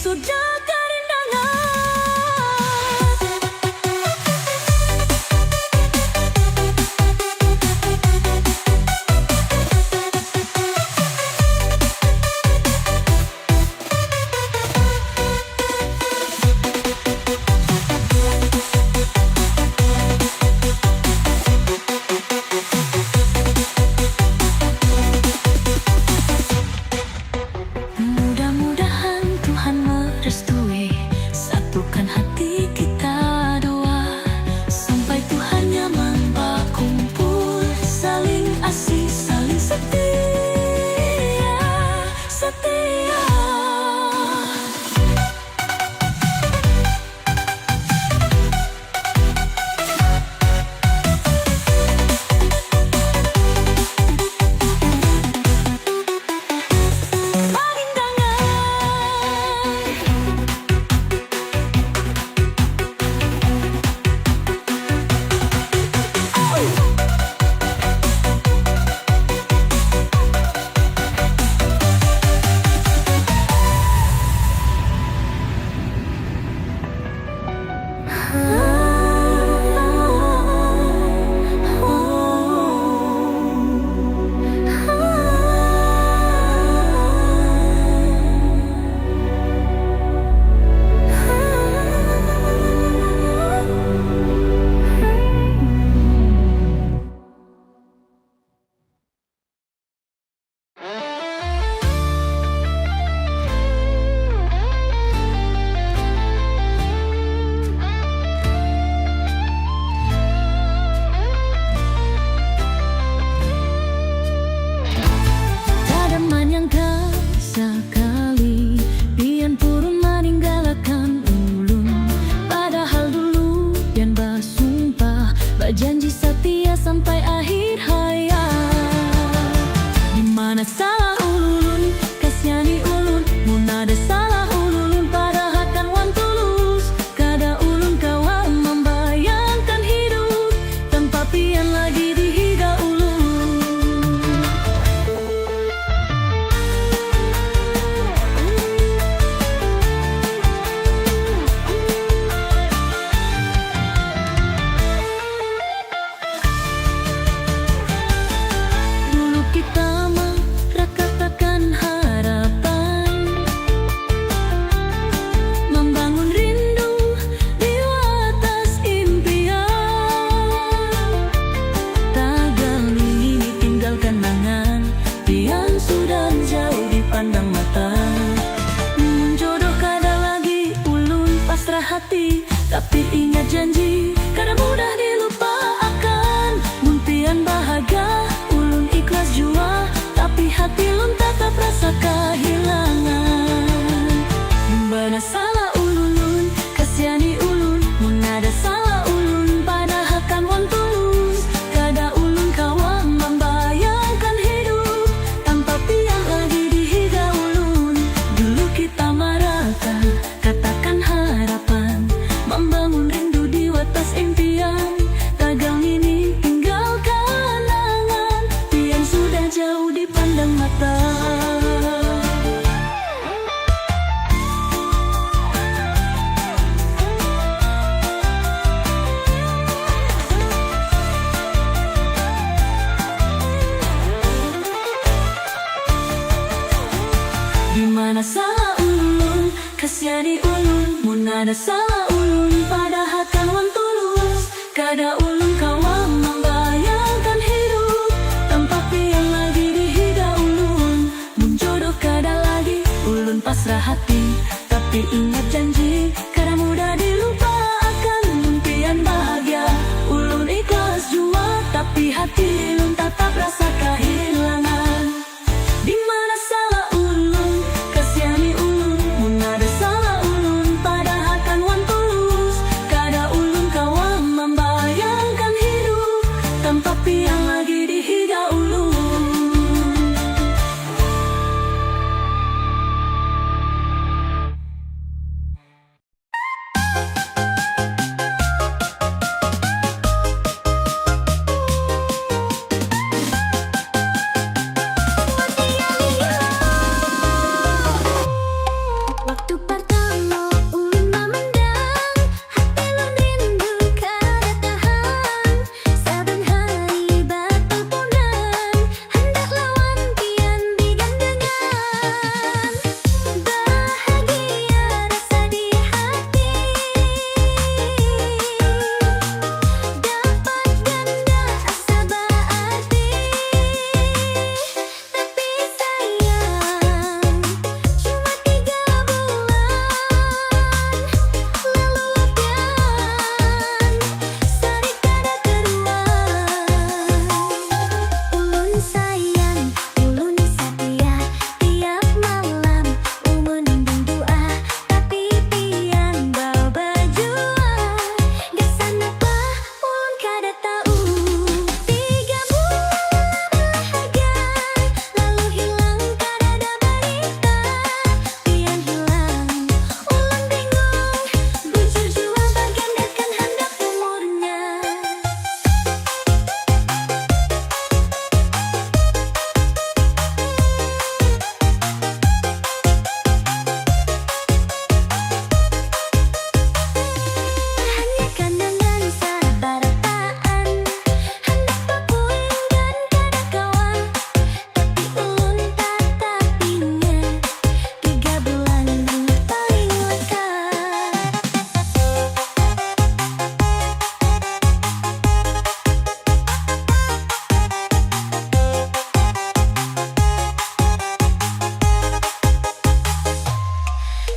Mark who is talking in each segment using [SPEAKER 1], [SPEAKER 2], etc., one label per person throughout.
[SPEAKER 1] sudah kerindangan. Mudah-mudahan Tuhan merestui, satukan hati kita doa, sampai Tuhan nyaman berkumpul, saling asih, saling setia, setia. Tanaman yang sekali pian purun meninggalkan ulun, padahal dulu pian bersumpah berjanji setia sampai akhir hayat. Di mana salah ulun, kasihani ulun, mun ada salah ulun pada akan wan tulus. Kada ulun kawan membayangkan hidup tanpa pian lagi dihiga ulun. Dulu kita merakatakan harapan, membangun rindu di atas impian. Tagal ini tinggalkan nangan, pian sudah jauh dipandang mata. Jodoh kada lagi ulun pasrah hati, tapi ingat janji kada mudah dilupakan. Mun pian bahagia ulun ikhlas jua, tapi hati ulun tetap rasa kehilangan. Bana salah ulun, kasihani ulun, mun ada salah ulun pada akan wan tulus. Kada ulun kawan membayangkan hidup tanpa pian lagi dihiga ulun. Dulu kita marahkan, katakan harapan, membangun rindu di atas impian. Tagal ini tinggalkan angan, pian sudah jauh dipandang mata. Di mana salah ulun, kasihani ulun, mun ada salah ulun pada akan wan tulus. Kada ulun kawan membayangkan hidup tanpa pian lagi dihiga ulun. Mun jodoh kada lagi ulun pasrah hati, tapi ingat janji kada mudah dilupakan. Mun pian bahagia ulun ikhlas jua, tapi hati ulun tetap rasa kehilangan. Di mana salah ulun, kasihani ulun, mun ada salah ulun pada akan wan tulus. Kada ulun kawan membayangkan hidup tanpa pian lagi dihiga ulun.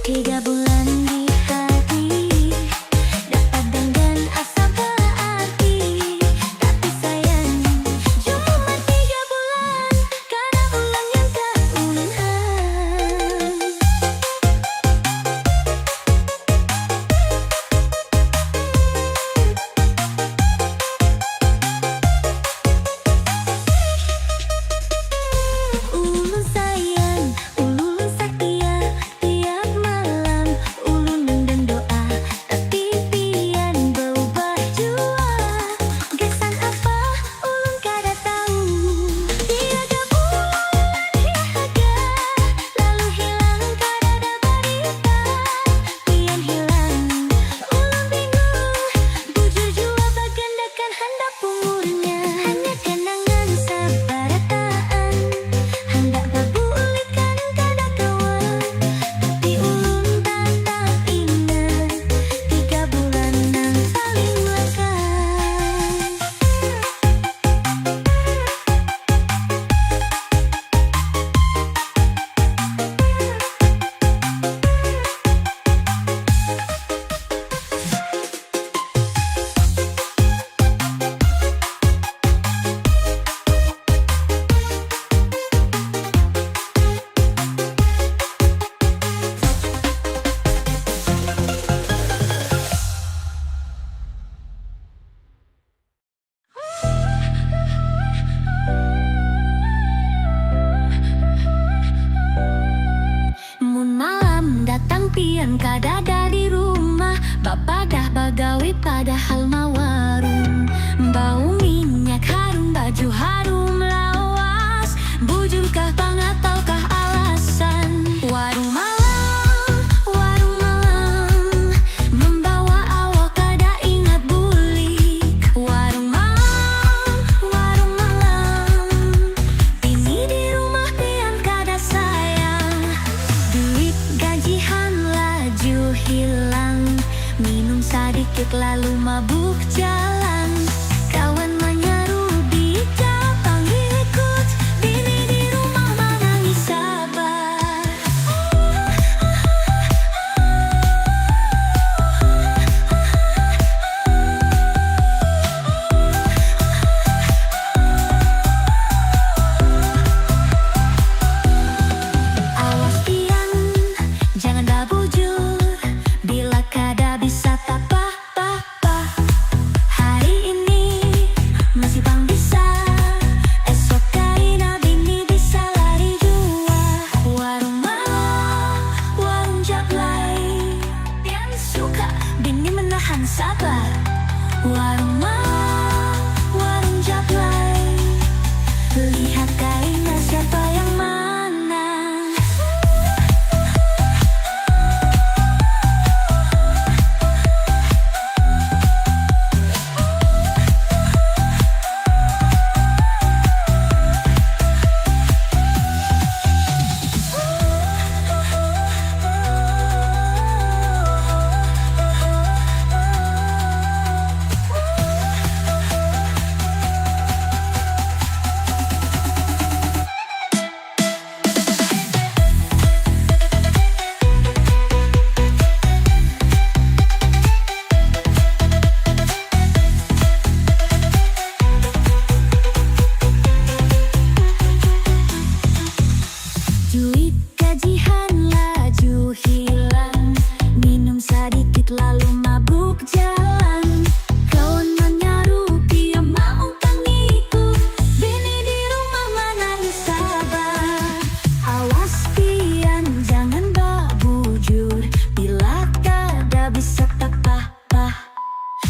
[SPEAKER 1] 3 bulan di hati, dapat dan asa berarti. Tapi sayang, cuma 3 bulan, karena ulang yang tak ulang. Ulun sayang, ulun setia, tiap malam ulun dan doa. Tapi pian berubah jua, kesan apa ulun kada tahu. 3 bulan dijaga, lalu hilang kada ada berita. Pian hilang, ulun bingung, bujur jua bagandakan hendak umurnya. Hanya kenangan sabarataan, hendak babulihkan kada kawan. Tapi ulun tetap ingat 3 bulan nang paling lekas. Mun malam datang pian kada dari rumah, bapa dah bagawi padahal mau warung. Bau minyak harum, baju harum lawas, bujurkah bang ataukah alasan? Warung malam, membawa awak kada ingat bulik. Warung malam, ini di rumah pian kada sayang. Duit gajian laju hilang, minum sedikit lalu mabuk jalan. Kawan menyeru bijak panggil ikut, bini di rumah menangis sabar. Awas pian, jangan babujur, bila kada bisa tak apa-apa. Hari ini masih bang bisa, esok kaina bini bisa lari jua. Warung jablay, pian suka bini menahan sabar. Warung jablay, lihat kaina siapa yang mana. Duit gajian laju hilang, minum sedikit lalu mabuk jalan. Kawan menyeru pian mau kang ikut, bini di rumah menangis sabar. Awas pian jangan babujur, bila kada bisa tak apa.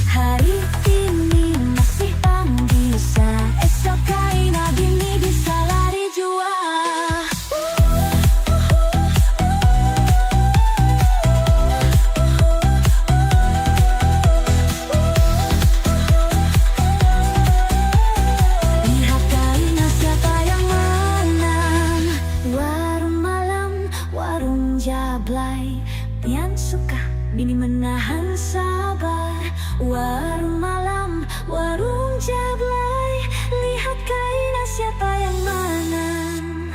[SPEAKER 1] Hari ini masih bang bisa, esok kaina bini bisa lari jua. Lihat kaina siapa yang menang. Warung malam, warung jablay, pian suka bini menahan sabar. Warung malam, warung jablay, lihat kaina siapa yang menang.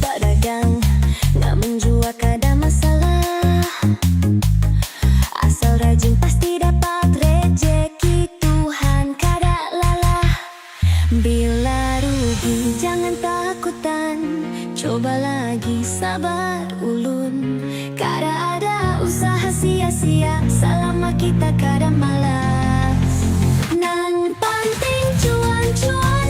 [SPEAKER 1] berdagang, nggak menjual kada masalah. Asal rajin pasti dapat rejeki, Tuhan kada lalah. Bila rugi jangan takutan, coba lagi sabar ulun. Kada ada usaha sia-sia selama kita kada malas. Nan penting cuan-cuan